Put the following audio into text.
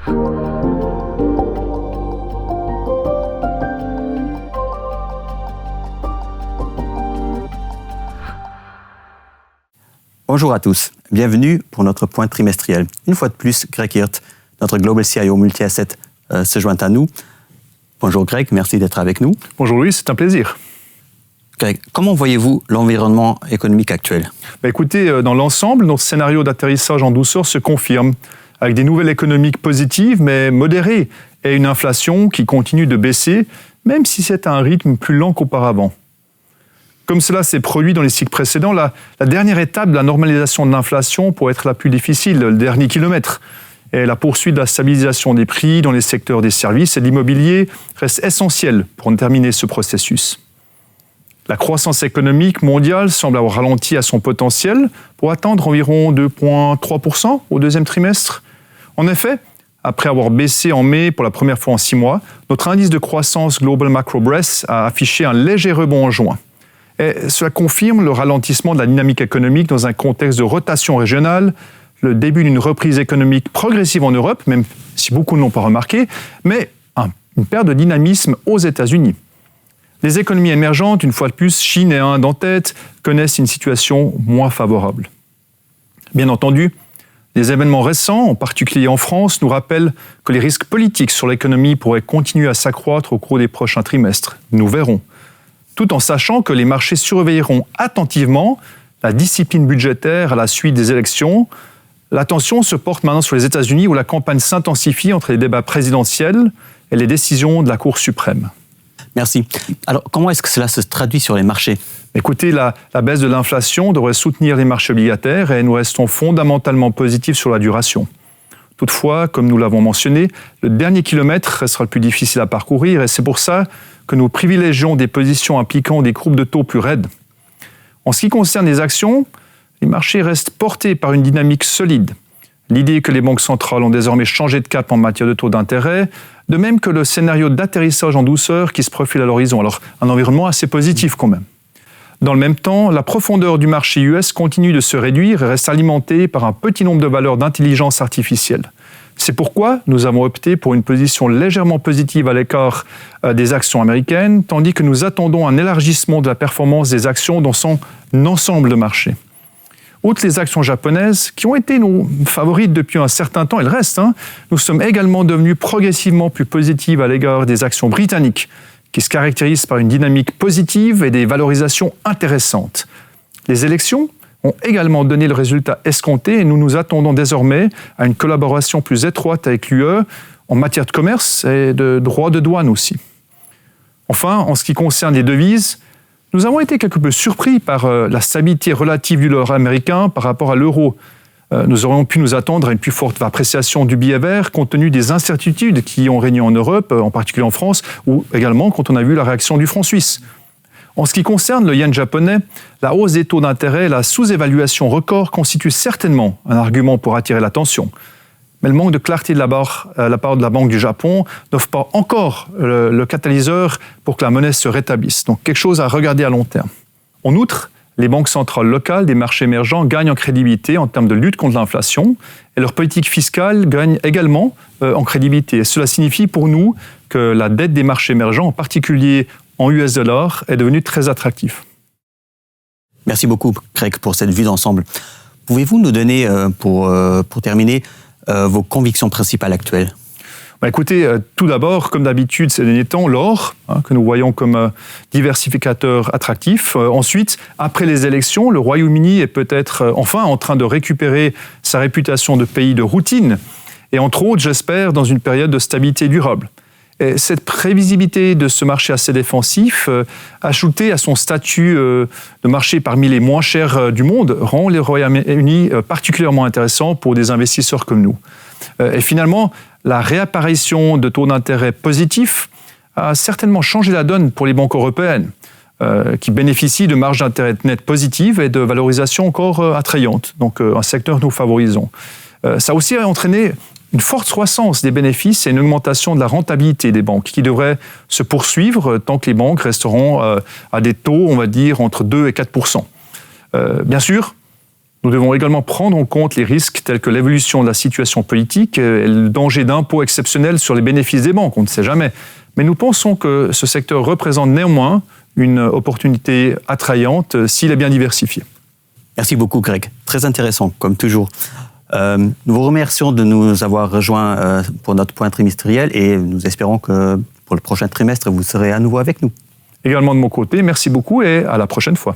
Bonjour à tous, bienvenue pour notre point trimestriel. Une fois de plus, Greg Hirt, notre Global CIO Multi-Asset, se joint à nous. Bonjour Greg, merci d'être avec nous. Bonjour Louis, c'est un plaisir. Greg, comment voyez-vous l'environnement économique actuel ? Écoutez, dans l'ensemble, notre scénario d'atterrissage en douceur se confirme, avec des nouvelles économiques positives mais modérées et une inflation qui continue de baisser, même si c'est à un rythme plus lent qu'auparavant. Comme cela s'est produit dans les cycles précédents, la dernière étape de la normalisation de l'inflation pourrait être la plus difficile, le dernier kilomètre. Et la poursuite de la stabilisation des prix dans les secteurs des services et de l'immobilier reste essentielle pour terminer ce processus. La croissance économique mondiale semble avoir ralenti à son potentiel pour atteindre environ 2,3% au deuxième trimestre. En effet, après avoir baissé en mai pour la première fois en 6 mois, notre indice de croissance Global Macro Breath a affiché un léger rebond en juin. Et cela confirme le ralentissement de la dynamique économique dans un contexte de rotation régionale, le début d'une reprise économique progressive en Europe, même si beaucoup ne l'ont pas remarqué, mais une perte de dynamisme aux États-Unis. Les économies émergentes, une fois de plus, Chine et Inde en tête, connaissent une situation moins favorable. Bien entendu, les événements récents, en particulier en France, nous rappellent que les risques politiques sur l'économie pourraient continuer à s'accroître au cours des prochains trimestres. Nous verrons. Tout en sachant que les marchés surveilleront attentivement la discipline budgétaire à la suite des élections. L'attention se porte maintenant sur les États-Unis où la campagne s'intensifie entre les débats présidentiels et les décisions de la Cour suprême. Merci. Alors, comment est-ce que cela se traduit sur les marchés ? Écoutez, la baisse de l'inflation devrait soutenir les marchés obligataires et nous restons fondamentalement positifs sur la duration. Toutefois, comme nous l'avons mentionné, le dernier kilomètre restera le plus difficile à parcourir et c'est pour ça que nous privilégions des positions impliquant des courbes de taux plus raides. En ce qui concerne les actions, les marchés restent portés par une dynamique solide. L'idée que les banques centrales ont désormais changé de cap en matière de taux d'intérêt, de même que le scénario d'atterrissage en douceur qui se profile à l'horizon. Alors, un environnement assez positif quand même. Dans le même temps, la profondeur du marché US continue de se réduire et reste alimentée par un petit nombre de valeurs d'intelligence artificielle. C'est pourquoi nous avons opté pour une position légèrement positive à l'écart des actions américaines, tandis que nous attendons un élargissement de la performance des actions dans son ensemble de marché. Outre les actions japonaises, qui ont été nos favorites depuis un certain temps, elles restent, nous sommes également devenus progressivement plus positifs à l'égard des actions britanniques, qui se caractérisent par une dynamique positive et des valorisations intéressantes. Les élections ont également donné le résultat escompté et nous nous attendons désormais à une collaboration plus étroite avec l'UE en matière de commerce et de droit de douane aussi. Enfin, en ce qui concerne les devises, nous avons été quelque peu surpris par la stabilité relative du dollar américain par rapport à l'euro. Nous aurions pu nous attendre à une plus forte appréciation du billet vert compte tenu des incertitudes qui ont régné en Europe, en particulier en France, ou également quand on a vu la réaction du franc suisse. En ce qui concerne le yen japonais, la hausse des taux d'intérêt et la sous-évaluation record constituent certainement un argument pour attirer l'attention. Mais le manque de clarté de la part de la Banque du Japon n'offre pas encore le catalyseur pour que la monnaie se rétablisse. Donc quelque chose à regarder à long terme. En outre, les banques centrales locales des marchés émergents gagnent en crédibilité en termes de lutte contre l'inflation et leur politique fiscale gagne également en crédibilité. Et cela signifie pour nous que la dette des marchés émergents, en particulier en US dollars, est devenue très attractive. Merci beaucoup, Greg, pour cette vue d'ensemble. Pouvez-vous nous donner, pour terminer, vos convictions principales actuelles ? Écoutez, tout d'abord, comme d'habitude ces derniers temps, l'or, que nous voyons comme diversificateur attractif. Ensuite, après les élections, le Royaume-Uni est peut-être enfin en train de récupérer sa réputation de pays de routine. Et entre autres, j'espère, dans une période de stabilité durable. Et cette prévisibilité de ce marché assez défensif, ajoutée à son statut de marché parmi les moins chers du monde, rend le Royaume-Uni particulièrement intéressant pour des investisseurs comme nous. Et finalement, la réapparition de taux d'intérêt positifs a certainement changé la donne pour les banques européennes, qui bénéficient de marges d'intérêt nettes positives et de valorisations encore attrayantes. Donc un secteur que nous favorisons. Ça a aussi entraîné une forte croissance des bénéfices et une augmentation de la rentabilité des banques qui devrait se poursuivre tant que les banques resteront à des taux, on va dire, entre 2 et 4%. Bien sûr, Nous devons également prendre en compte les risques tels que l'évolution de la situation politique et le danger d'impôts exceptionnels sur les bénéfices des banques, on ne sait jamais. Mais nous pensons que ce secteur représente néanmoins une opportunité attrayante s'il est bien diversifié. Merci beaucoup, Greg. Très intéressant, comme toujours. Nous vous remercions de nous avoir rejoints pour notre point trimestriel et nous espérons que pour le prochain trimestre, vous serez à nouveau avec nous. Également de mon côté, merci beaucoup et à la prochaine fois.